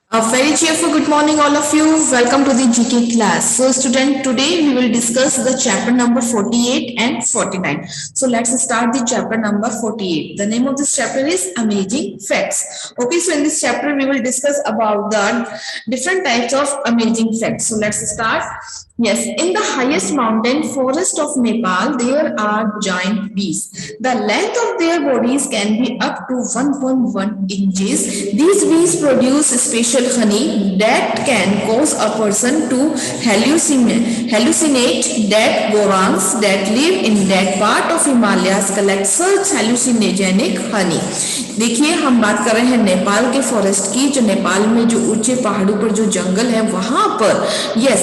A very cheerful good morning, all of you. Welcome to the GK class. So, student, today we will discuss the chapter number 48 and 49. So, let's start the chapter number 48. The name of this chapter is Amazing Facts. Okay, so in this chapter we will discuss about the different types of amazing facts. So, let's start. Yes, in the highest mountain forest of Nepal, there are giant bees. The length of their bodies can be up to 1.1 inches. These bees produce special honey that can cause a person to hallucinate. That gorangs that live in that part of Himalayas collect such hallucinogenic honey. देखिए हम बात कर रहे हैं नेपाल के forest की, जो नेपाल में जो ऊंचे पहाड़ों पर जो जंगल है वहां पर यस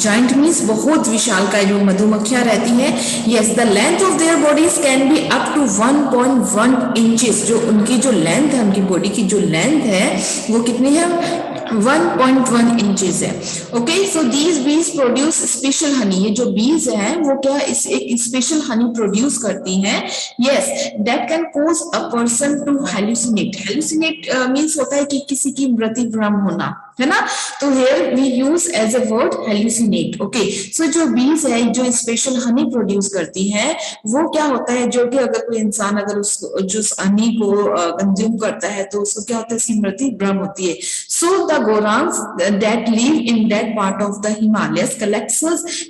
जाइंट मीन्स बहुत विशालकाय जो मधुमक्खियां रहती हैं. Yes, the length of their bodies can be up to 1.1 inches. जो उनकी जो लेंथ है, उनकी बॉडी की जो लेंथ है वो कितनी है? 1.1 इंचेस है. ओके, सो दीज बीज प्रोड्यूस स्पेशल हनी. ये जो बीज है वो क्या एक स्पेशल हनी प्रोड्यूस करती हैं. Yes, that can cause a person to hallucinate means होता है कि किसी की मृत्यु भ्रम होना, है ना. तो here we use as a word hallucinate. Okay, so जो बीज है जो स्पेशल हनी प्रोड्यूस करती है वो क्या होता है, जो कि अगर कोई इंसान अगर उस हनी को कंज्यूम करता है तो उसको क्या होता है, उसकी मृत्यु भ्रम होती है. So the gorangs that live in that part of the Himalayas collects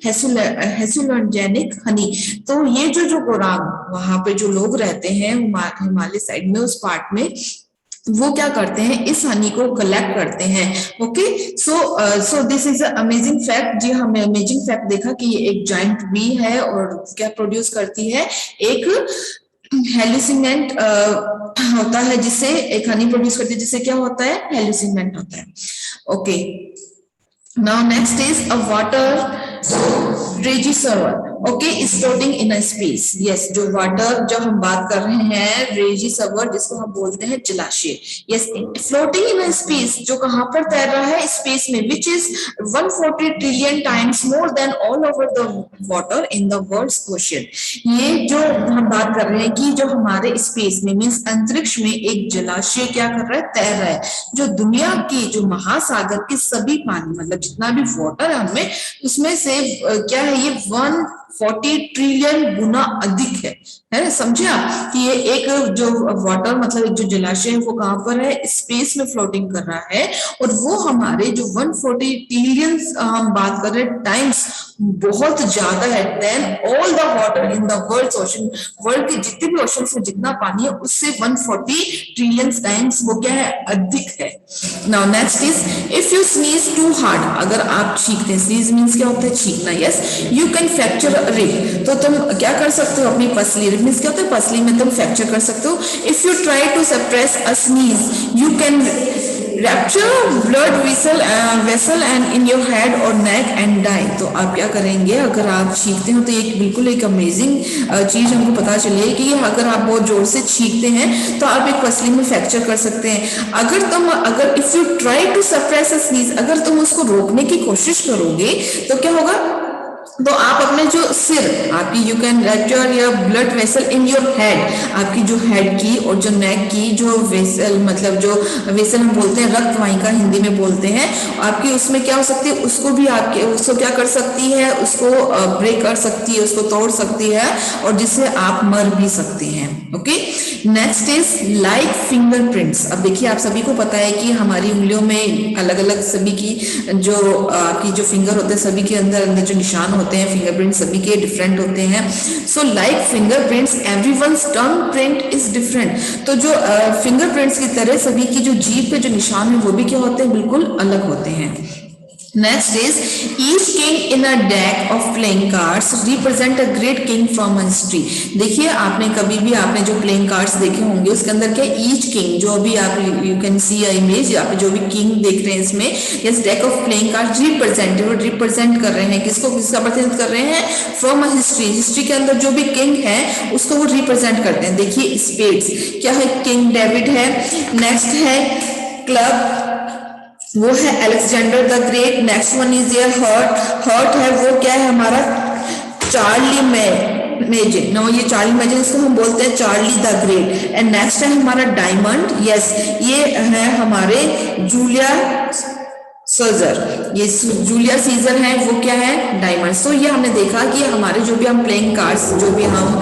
hallucinogenic honey. तो ये जो गोरांग वहां पे जो लोग रहते हैं हिमालय साइड में उस पार्ट में, वो क्या करते हैं, इस हनी को कलेक्ट करते हैं. Okay, so this is amazing fact. जी, हमें अमेजिंग फैक्ट देखा कि ये एक जाइंट बी है और क्या प्रोड्यूस करती है, एक हेलुसिनेंट होता है, जिससे एक हनी प्रोड्यूस करती है, जिससे क्या होता है, हेलुसिनेंट होता है. Okay, now next is a water reservoir. Okay, is floating in a space. Yes, जो वाटर, जब हम बात कर रहे हैं रेजिसर्वर जिसको हम बोलते हैं जलाशय. Yes, floating in a space, जो कहां पर तैर रहा है, स्पेस में, which is 140 trillion times more than all over the water in the world's ocean. ये जो हम बात कर रहे हैं कि जो हमारे स्पेस में मीन्स अंतरिक्ष में एक जलाशय क्या कर रहा है, तैर रहा है, जो दुनिया की जो महासागर के सभी पानी मतलब जितना भी वाटर है उनमें, उसमें से क्या है, ये 140 ट्रिलियन गुना अधिक है ना. समझे आप कि ये एक जो वाटर मतलब एक जो जलाशय है वो कहां पर है, स्पेस में फ्लोटिंग कर रहा है, और वो हमारे जो 140 ट्रिलियन हम बात कर रहे हैं टाइम्स बहुत ज्यादा है than all the water in the world ocean. World के जितने भी ओशन में जितना पानी है उससे 140 ट्रिलियन टाइम्स वो क्या है, अधिक है. Now next is if you sneeze too hard. अगर आप छींकते हैं, स्नीज मींस क्या होता है, छींकना. Yes, you can fracture a rib. तो तुम क्या कर सकते हो, अपनी पसली, रिब मींस क्या होता है, पसली में तुम फ्रैक्चर कर सकते हो. If you try to suppress a sneeze you can rupture blood vessel and in your head और नेक एंड डाई. तो आप क्या करेंगे, अगर आप छींकते हो तो एक बिल्कुल एक अमेजिंग चीज हमको पता चली कि अगर आप बहुत जोर से छींकते हैं तो आप एक पसली में फ्रैक्चर कर सकते हैं. अगर if you try to suppress a sneeze, अगर तुम उसको रोकने की कोशिश करोगे तो क्या होगा, तो आप अपने जो सिर आपकी, you can rapture your blood vessel in your head, आपकी जो हेड की और जो नेक की जो वेसल मतलब जो वेसल हम बोलते हैं, रक्त वाहिका हिंदी में बोलते हैं, आपकी उसमें क्या हो सकती है, उसको भी आपके उसको क्या कर सकती है, उसको ब्रेक कर सकती है, उसको तोड़ सकती है, और जिससे आप मर भी सकते हैं. Okay, next is like fingerprints. अब देखिए, आप सभी को पता है कि हमारी उंगलियों में अलग अलग सभी की जो आपकी जो फिंगर होते हैं सभी के अंदर जो निशान होते हैं, फिंगरप्रिंट सभी के डिफरेंट होते हैं. So like fingerprints everyone's tongue print is different. तो जो फिंगरप्रिंट्स की तरह सभी की जो जीभ पे जो निशान है वो भी क्या होते हैं, बिल्कुल अलग होते हैं. Next is each king in a deck of playing cards represent a great king from history. देखिए, आपने कभी भी आपने जो प्लेइंग कार्ड्स देखे होंगे उसके अंदर क्या, ईच किंग, जो भी आप you can see a image, आप जो भी किंग देख रहे हैं इसमें, yes, deck of playing cards represent कर रहे हैं किसको, किसका प्रतिनिधित्व कर रहे हैं, फ्रॉम अ हिस्ट्री के अंदर जो भी किंग है उसको वो रिप्रेजेंट करते हैं. देखिए, स्पेड्स क्या है, किंग डेविड है. नेक्स्ट है क्लब, वो है Alexander the Great. Next one is heart है, वो क्या है हमारा, चार्ली मैजिन, नो ये चार्ली मैजिन, इसको हम बोलते हैं Charlie the Great. And next है हमारा डायमंड, यस ये है हमारे जूलिया सीजर, ये जूलिया सीजर है, वो क्या है डायमंड। सो ये हमने देखा कि हमारे जो भी हम प्लेइंग कार्ड्स जो भी हम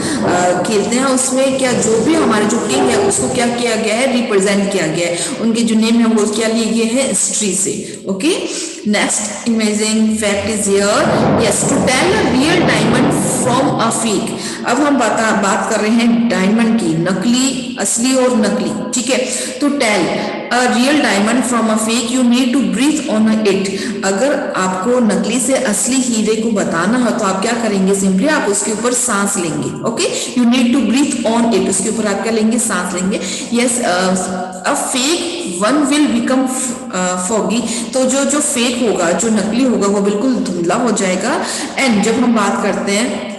खेलते हैं उसमें क्या जो भी हमारे जो किंग है उसको क्या किया गया है, रिप्रेजेंट किया गया है, उनके जो नेम है वो क्या लिए गए हैं हिस्ट्री से। Okay, next amazing fact is here, yes to tell a real diamond from a fake. अब हम बात कर रहे हैं डायमंड की, नकली, असली और नकली, ठीक है। तो tell a real diamond from a fake you need to breathe on it. अगर आपको नकली से असली हीरे को बताना हो तो आप क्या करेंगे, सिंपली आप उसके ऊपर सांस लेंगे। Okay, you need to breathe on it, उसके ऊपर आप क्या लेंगे, सांस लेंगे। Yes a fake one will become foggy, तो जो फेक होगा, जो नकली होगा वो बिल्कुल धुंधला हो जाएगा। एंड जब हम बात करते हैं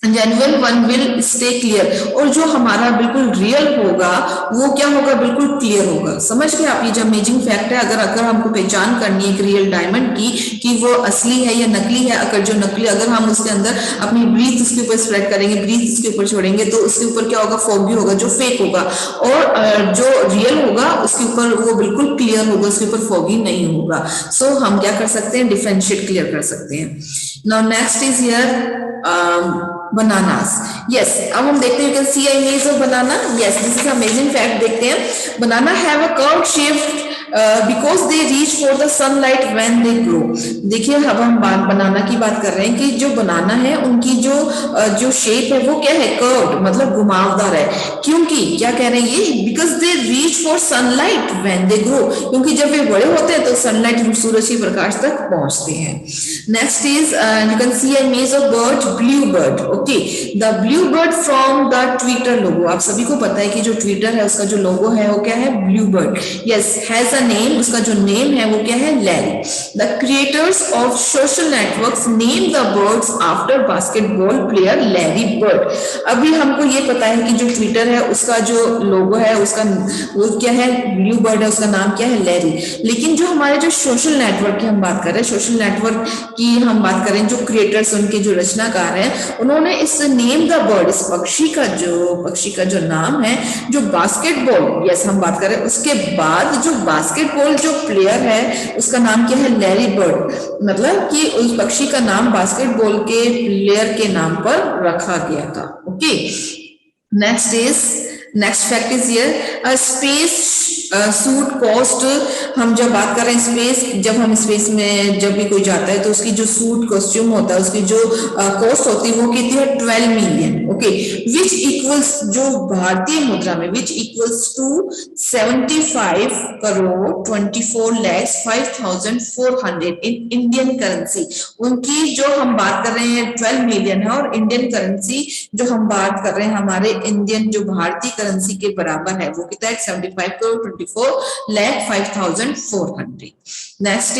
genuine one will stay clear, और जो हमारा बिल्कुल रियल होगा वो क्या होगा, बिल्कुल क्लियर होगा। समझ गए आप, ये जो अमेजिंग फैक्ट है। अगर हमको पहचान करनी है एक रियल डायमंड की कि वो असली है या नकली है, अगर जो नकली, अगर हम उसके अंदर अपनी ब्रीथ उसके ऊपर स्प्रेड करेंगे, ब्रीथ उसके ऊपर छोड़ेंगे, तो उसके ऊपर क्या होगा, फॉगी होगा, जो फेक होगा। और जो रियल होगा उसके ऊपर वो बिल्कुल क्लियर होगा, उसके ऊपर फॉगी नहीं होगा। सो हम क्या कर सकते हैं, डिफरेंशिएट क्लियर कर सकते हैं। Now next is here bananas, yes अब हम देखते हैं, you can see a image of banana, yes this is amazing fact. देखते हैं, banana have a curve shape because they reach for the sunlight when they grow. देखिए अब हम बनाना की बात कर रहे हैं कि जो बनाना है उनकी जो शेप है वो क्या है, कर्व्ड, मतलब घुमावदार है। क्योंकि क्या कह रहे हैं ये, because they reach for sunlight when they grow, क्योंकि जब वे बड़े होते हैं तो सनलाइट, सूरज की प्रकाश तक पहुंचते हैं। Next is you can see a image of bird, blue bird. Okay, the blue bird from the Twitter logo. आप सभी को पता है कि जो ट्विटर है उसका जो लोगो है वो क्या है, blue bird. Yes has a name, उसका जो नेम है वो क्या है, Larry. The creators of social networks name the birds after basketball player Larry bird. अभी हमको ये पता है कि जो ट्विटर है उसका जो लोगो है उसका वो क्या है, ब्लू बर्ड है, उसका नाम क्या है, लैरी। लेकिन जो हमारे जो सोशल नेटवर्क की हम बात कर रहे हैं, सोशल नेटवर्क की हम बात करें, जो क्रिएटर्स उनके जो रचनाकार हैं उन्होंने इस नेम द बर्ड, इस पक्षी का जो नाम है, जो बास्केटबॉल, यस हम बात करें उसके बाद जो बास्केटबॉल जो प्लेयर है उसका नाम क्या है, लैरी बर्ड। मतलब कि उस पक्षी का नाम बास्केटबॉल के प्लेयर के नाम पर रखा गया था। Okay, next fact is here, space suit cost. हम जब बात कर रहे हैं स्पेस, जब हम स्पेस में जब भी कोई जाता है तो उसकी जो सूट कॉस्ट्यूम होता है उसकी जो कॉस्ट होती है वो कितनी है, 12 मिलियन। ओके, विच इक्वल्स, जो भारतीय मुद्रा में, which equals to 75 crore 24 lakh 5400 in Indian currency. उनकी जो हम बात कर रहे हैं 12 मिलियन है, और इंडियन करेंसी जो हम बात कर रहे हैं हमारे इंडियन जो भारतीय करेंसी के बराबर है वो कितना है, 75 crore 24 lakh 5400। Next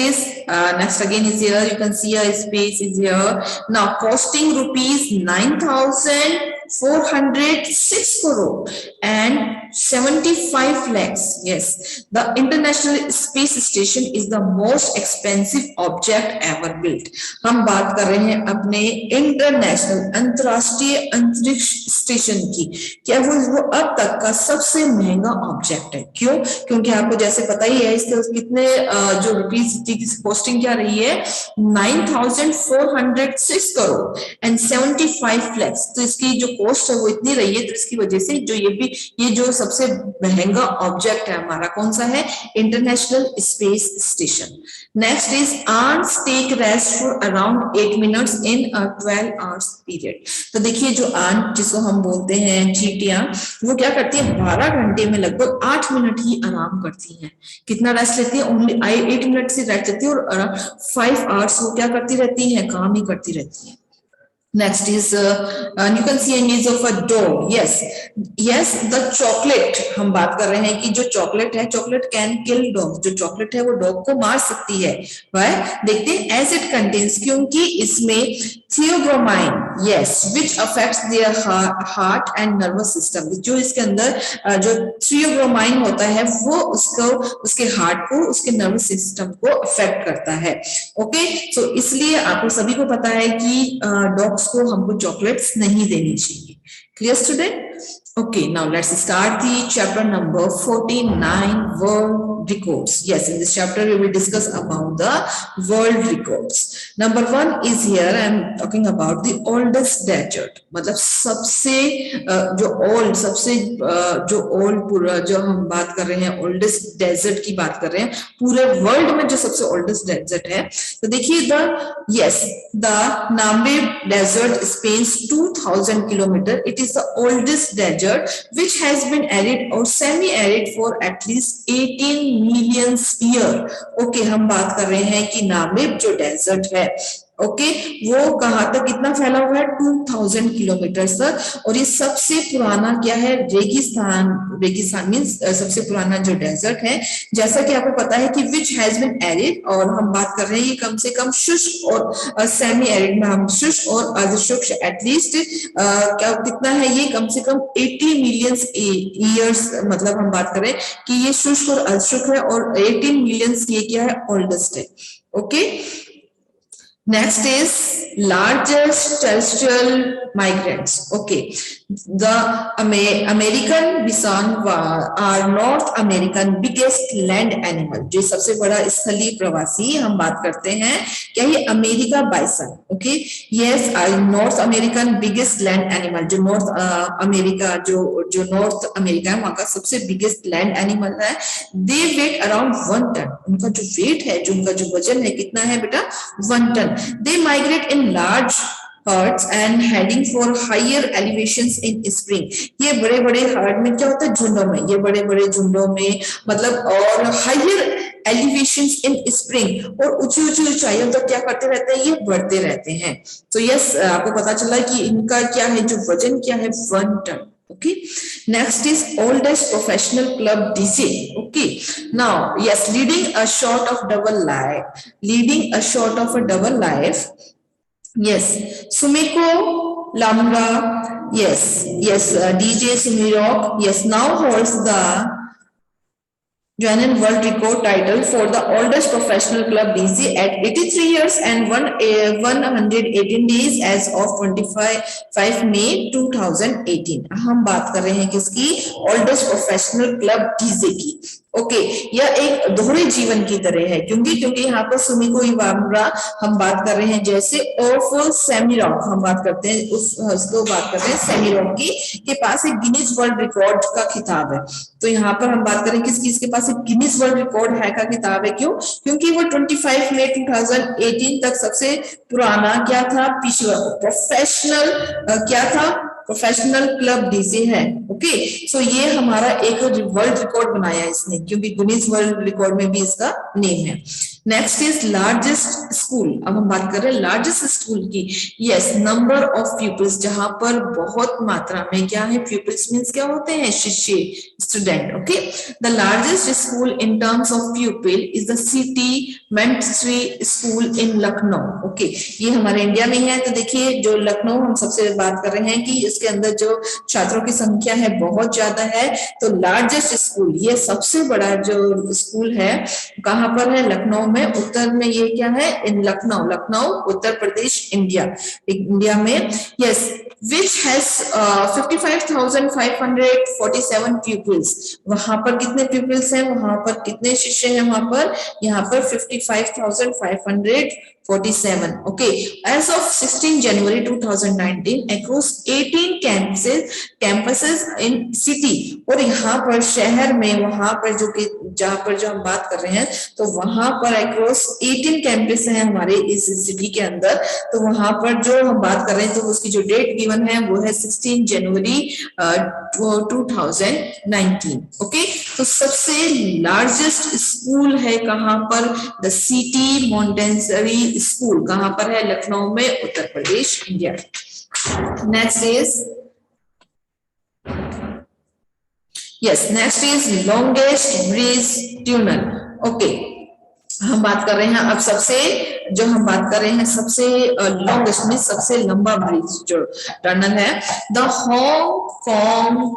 again is here, you can see a space is here. Now costing rupees 9,406 crore and 75 lakhs. Yes, the International Space Station is the most expensive object ever built. हम बात कर रहे हैं अपने इंटरनेशनल, अंतरराष्ट्रीय अंतरिक्ष स्टेशन की। क्या वो अब तक का सबसे महंगा ऑब्जेक्ट है। क्यों? क्योंकि आपको जैसे पता ही है इसके कितने जो रुपीस की कॉस्टिंग क्या रही है, 9,406 करोड़ एंड 75 लाख। तो इसकी जो कॉस्ट है वो इतनी रही है, तो इसकी वजह से जो ये जो सबसे महंगा ऑब्जेक्ट है हमारा कौन सा है, international space station. Next is arms take rest for around 8 minutes in a 12 hours period. तो देखिए जो आंट जिसको हम बोलते हैं चींटियां, वो क्या करती है, 12 घंटे में लगभग 8 मिनट ही आराम करती हैं। कितना रेस्ट लेती है, ओनली 8 मिनट से रेस्ट लेती है, और 5 आवर्स वो क्या करती रहती है, काम ही करती रहती है। Next is you can see an image of a dog. Yes, the chocolate, हम बात कर रहे हैं कि जो चॉकलेट है, चॉकलेट कैन किल डॉग। जो चॉकलेट है वो डॉग को मार सकती है। Why? देखते हैं, as it contains, क्योंकि इसमें theobromine yes, which affects their heart and nervous system. जो इसके अंदर जो थियोब्रोमाइन होता है वो उसको उसके हार्ट को उसके नर्वस सिस्टम को अफेक्ट करता है. ओके, सो इसलिए आपको सभी को पता है कि डॉग्स को हमको चॉकलेट्स नहीं देनी चाहिए. Clear student? Okay, now let's start the chapter number 49, world records. Yes, in this chapter we will discuss about the world records. Number 1 is here. I am talking about the oldest desert. मतलब सबसे जो old पूरा जो हम बात कर रहे हैं oldest desert की बात कर रहे हैं, पूरे वर्ल्ड में जो सबसे oldest desert है, तो देखिए the Namib desert spans 2000 kilometer. It is the oldest desert which has been arid or semi-arid for at least 18 million years. Okay, हम बात कर रहे हैं कि नामिब जो डेजर्ट है, ओके, वो कहां तक कितना फैला हुआ है? 2000 किलोमीटर तक. और ये सबसे पुराना क्या है? रेगिस्तान मींस सबसे पुराना जो डेजर्ट है. जैसा कि आपको पता है कि विच हैज बीन एरिड, और हम बात कर रहे हैं ये कम से कम शुष्क और सेमी एरिड में हम शुष्क और अर्धशुष्क एटलीस्ट क्या कितना है ये? कम से कम 80 मिलियन ईयर्स, मतलब हम बात कर रहे हैं कि ये शुष्क और अर्धशुष्क है, और 18 मिलियन ये क्या है? ओल्डेस्ट है. Okay, next is largest terrestrial migrants. Okay, the American bison are North American biggest land animal. जो सबसे बड़ा स्थलीय प्रवासी हम बात करते हैं, क्या ये America bison? Okay, yes, north American biggest land animal. जो नॉर्थ अमेरिका जो नॉर्थ अमेरिका है वहां का सबसे बिगेस्ट लैंड एनिमल है. दे वेट अराउंड 1 टन. उनका जो वेट है, जो उनका जो वजन है, कितना है बेटा? 1 ton. They migrate in large herds and heading for higher elevations in spring. ये बड़े-बड़े हर्ड में क्या होता है? झुंडों में. ये बड़े-बड़े झुंडों में मतलब और higher elevations in spring, और ऊंची-ऊंची ऊंचाइयों तक क्या करते रहते हैं? ये बढ़ते रहते हैं. तो यस, आपको पता चला कि इनका क्या है? जो वजन क्या है? 1 ton. Okay, next is oldest professional club DJ. Okay, now yes, leading a short of double life. Yes, Sumiko Lamra. Yes, DJ Sumirok. Yes, now holds the Guinean World Record title for the oldest professional club DJ at 83 years and 118 days as of 25 May 2018. हम बात कर रहे हैं किसकी? oldest professional club DJ की. Okay, यह एक दोहरे जीवन की तरह है. क्योंकि यहाँ पर सुमिको इवामुरा हम बात कर रहे हैं जैसे ऑफ सेमीरॉक, हम बात करते हैं उसको बात करते हैं सेमीरॉक की के पास एक गिनीज वर्ल्ड रिकॉर्ड का खिताब है. तो यहाँ पर हम बात करें किसकी? इसके पास एक गिनीज वर्ल्ड रिकॉर्ड है का खिताब है. क्यों? क्योंकि वो 25 मई 2018 तक सबसे पुराना क्या था? पिछला प्रोफेशनल क्या था? प्रोफेशनल क्लब डीजे है. ओके, सो ये हमारा एक वर्ल्ड रिकॉर्ड बनाया इसने, क्योंकि गिनीज वर्ल्ड रिकॉर्ड में भी इसका नेम है. Next is largest school. अब हम बात कर रहे हैं लार्जेस्ट स्कूल की. यस, नंबर ऑफ पीपल्स, जहां पर बहुत मात्रा में क्या है? पीपल्स मींस क्या होते हैं? शिष्य, student. Okay, the largest school in terms of people is the city Montessori school in Lucknow. Okay, ये हमारे इंडिया में है. तो देखिए जो लखनऊ हम सबसे बात कर रहे हैं कि इसके अंदर जो छात्रों की संख्या है बहुत ज्यादा है. तो लार्जेस्ट स्कूल, ये सबसे बड़ा जो स्कूल है कहां पर है? लखनऊ में. उत्तर में ये क्या है? इन लखनऊ उत्तर प्रदेश, इंडिया में. Yes, which has 55,547 pupils. वहां पर कितने pupils हैं? वहां पर कितने शिष्य हैं? वहां पर यहाँ पर 55,547. Okay, as of 16 January 2019 across 18 campuses in city. और यहाँ पर शहर में वहां पर जहाँ पर जो हम बात कर रहे हैं, तो वहां पर across 18 कैंपस हैं हमारे इस सिटी के अंदर. तो वहां पर जो हम बात कर रहे हैं, तो उसकी जो डेट गिवन है वो है 16 जनवरी 2019. ओके, तो सबसे लार्जेस्ट स्कूल है कहां पर? The city Montessori school. कहां पर है? लखनऊ में, Uttar Pradesh, India. Next is next is longest bridge tunnel. Okay, हम बात कर रहे हैं अब सबसे, जो हम बात कर रहे हैं सबसे लॉन्गेस्ट में सबसे लंबा ब्रिज जो टनल है, the Hong Kong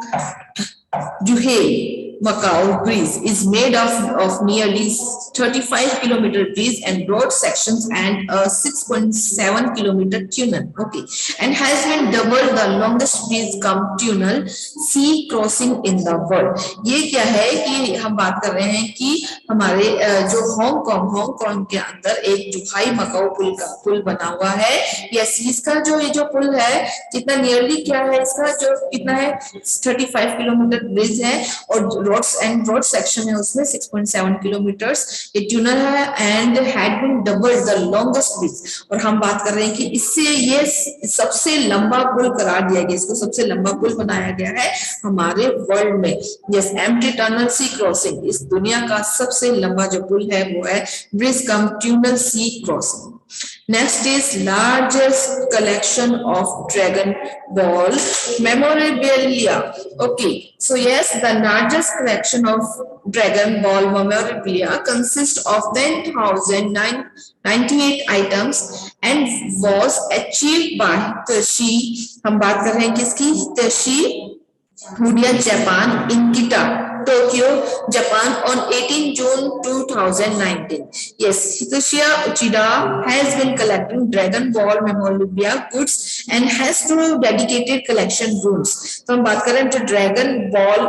Juhel Macau Bridge is made of nearly 35 kilometer bridge and broad sections and a 6.7 kilometer tunnel. Okay, and has been doubled the longest bridge cum tunnel sea crossing in the world. ये क्या है कि हम बात कर रहे हैं कि हमारे जो हांगकांग के अंदर एक जुहाई मकाऊ पुल बना हुआ है। यस, इसका जो ये जो पुल है कितना नियरली क्या है, इसका जो कितना है 35 किलोमीटर ब्रिज है और रोड सेक्शन है उसमें 6.7 किलोमीटर्स ये ट्यूनल है and had been dubbed the longest bridge. और हम बात कर रहे हैं कि इससे ये सबसे लंबा पुल करार दिया गया, इसको सबसे लंबा पुल बनाया गया है हमारे वर्ल्ड में। यस, एम्प्टी टनल सी क्रॉसिंग, इस दुनिया का सबसे लंबा जो पुल है वो है bridge cum tunnel sea crossing. Next is largest collection of Dragon Ball memorabilia. Okay, so yes, the largest collection of Dragon Ball memorabilia consists of 10,098 items and was achieved by Toshi. हम बात कर रहे हैं किसकी? Toshi Hudia Japan in Kita, Tokyo, Japan on 18 June 2019. Yes, Hitoshi Uchida has been collecting Dragon Ball memorabilia goods and has two dedicated collection rooms. तो हम बात करें जो ड्रैगन बॉल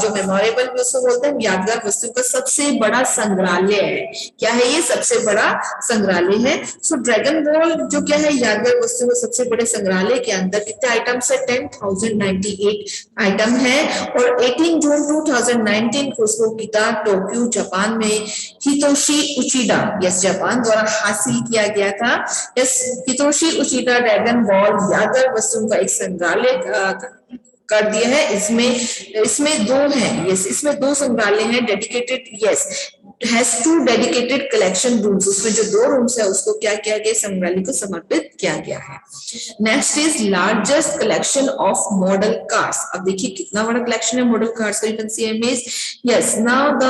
जो मेमोरेबल वस्तु बोलते हैं, यादगार वस्तु का सबसे बड़ा संग्रहालय है। क्या है ये? सबसे बड़ा संग्रहालय है। सो ड्रैगन बॉल जो क्या है यादगार वस्तु का सबसे बड़े संग्रहालय के अंदर कितने आइटम्स है? 10,098 आइटम है और 18 जून 2019 को उसको किता टोक्यो जापान में हितोशी उचिडा, यस, जापान द्वारा हासिल किया गया था। यस, हितोशी उचिडा ड्रैगन बॉल यादगार वस्तुओं का एक संग्रहालय कर दिया है। इसमें दो हैं, यस, इसमें दो संग्रहालय हैं dedicated, yes, has two dedicated collection rooms, उसमें जो दो रूम्स है उसको क्या किया गया? संग्रहालय को समर्पित किया गया है। Next is largest collection of model cars. अब देखिए कितना बड़ा कलेक्शन है मॉडल कार्स का। You can C image. Yes, now the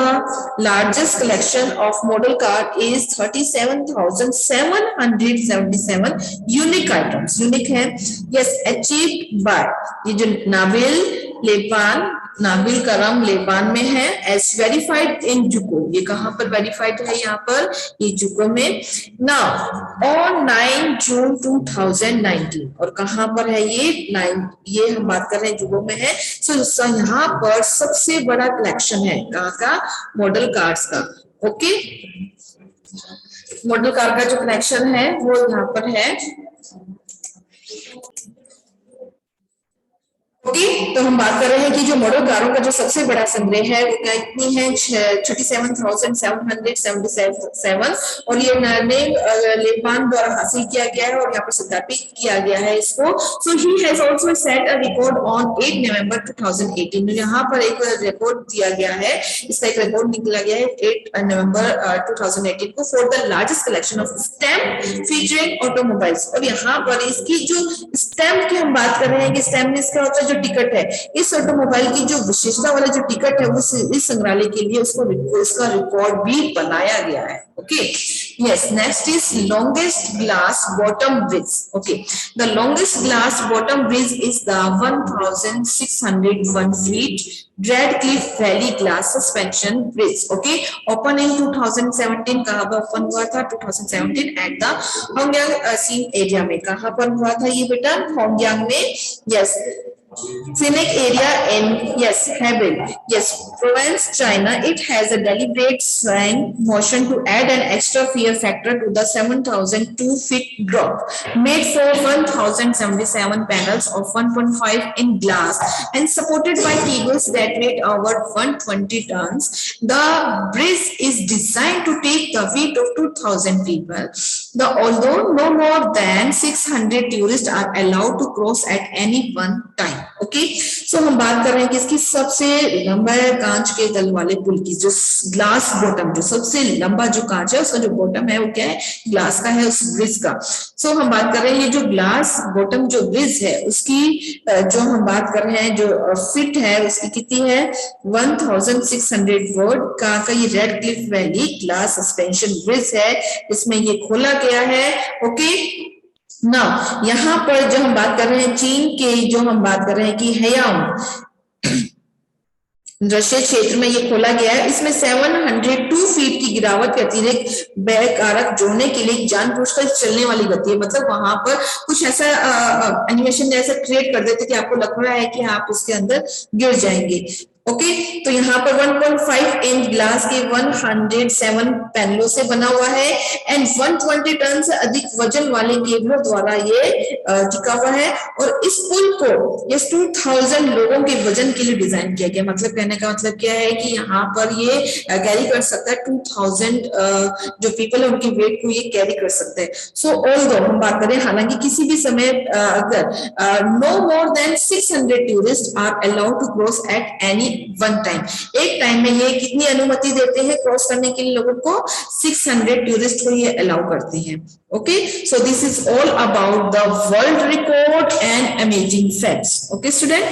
largest collection of model car is 37,777 unique items, unique है। यस, अचीव्ड बाय, ये जो नाबिल करम लेबान में है, एस वेरीफाइड इन जुको। ये कहां पर वेरीफाइड है? यहाँ पर ये जुको में। नाउ ऑन 9 जून 2019, और कहां पर है ये? 9, ये हम बात कर रहे हैं जुको में है। सो यहाँ पर सबसे बड़ा कलेक्शन है कहाँ का? मॉडल कार्स का। ओके, मॉडल कार का जो कलेक्शन है वो यहाँ पर है। ओके, तो हम बात कर रहे हैं कि जो मॉडल कारों का जो सबसे बड़ा संग्रह है वो कितनी है? 37,777 और ये लेबान द्वारा हासिल किया गया है और यहाँ पर सत्यापित किया गया है इसको। So he has also set a record on 8 November 2018। यहाँ पर एक रिकॉर्ड दिया गया है, इसका एक रिकॉर्ड निकला गया है 8 नवंबर 2018 को for the largest collection of stamp featuring automobiles. और यहाँ पर इसकी जो स्टैम्प की हम बात कर रहे हैं कि स्टैम्प में इसका होता है जो टिकट है, इस ऑटोमोबाइल की जो विशेषता वाला जो टिकट है उस इस संग्रहालय के लिए उसका रिकॉर्ड भी बनाया गया है। Okay, yes, next is longest glass bottom bridge. Okay, the longest glass bottom bridge is the 1,601 feet Radcliffe Valley Glass Suspension Bridge. Okay, open in 2017। कहाँ पर ओपन हुआ था? 2017 at the Hongyang Scenic area में। कहाँ पर हुआ था ये बेटा? Hongyang में। Yes, Scenic area in, yes, Hebei, yes, province, China. It has a deliberate swing motion to add an extra fear factor to the 7,002 feet drop, made for 1,077 panels of 1.5 in glass and supported by cables that weigh over 120 tons. The bridge is designed to take the weight of 2,000 people. although no more than 600 tourists are allowed to cross at any one time. Okay, so हम बात कर रहे हैं कि इसकी सबसे लंबा कांच के तल वाले पुल की, जो ग्लास बॉटम, जो सबसे लंबा जो कांच है उसका जो बॉटम है वो क्या है, ग्लास का है, उस ब्रिज का। सो हम बात कर रहे हैं ये जो ग्लास बॉटम जो ब्रिज है उसकी जो हम बात कर रहे हैं जो फिट है उसकी कितनी है, 1600 वर्ड का ये red Cliff valley glass suspension bridge है, इसमें ये खोला गया है। ओके, ना यहाँ पर जो हम बात कर रहे हैं चीन के, जो हम बात कर रहे हैं कि हेयांग रशिया क्षेत्र में ये खोला गया है। इसमें 702 फीट की गिरावट के अतिरिक्त व्यय कारक जोड़ने के लिए जानबूझकर चलने वाली गति है, मतलब वहां पर कुछ ऐसा एनिमेशन जैसा क्रिएट कर देते कि आपको लग रहा है कि आप उसके अंदर गिर जाएंगे। ओके, तो यहाँ पर 1.5 इंच ग्लास के 107 पैनलों से बना हुआ है एंड 120 टन से अधिक वजन वाले केबलों द्वारा ये टिका हुआ है। और इस पुल को ये 2000 लोगों के वजन के लिए डिजाइन किया गया, मतलब कहने का मतलब क्या है कि यहाँ पर ये कैरी कर सकता है 2000 जो पीपल है उनके वेट को ये कैरी कर सकते हैं। सो ऑल्दो हम बात करें, हालांकि किसी भी समय अगर no more than 600 tourist are allowed to cross at any one time, एक टाइम में ये कितनी अनुमति देते हैं क्रॉस करने के लिए लोगों को, 600 टूरिस्ट को ये अलाउ करते हैं। Okay, so this is all about the world record and amazing facts. Okay student,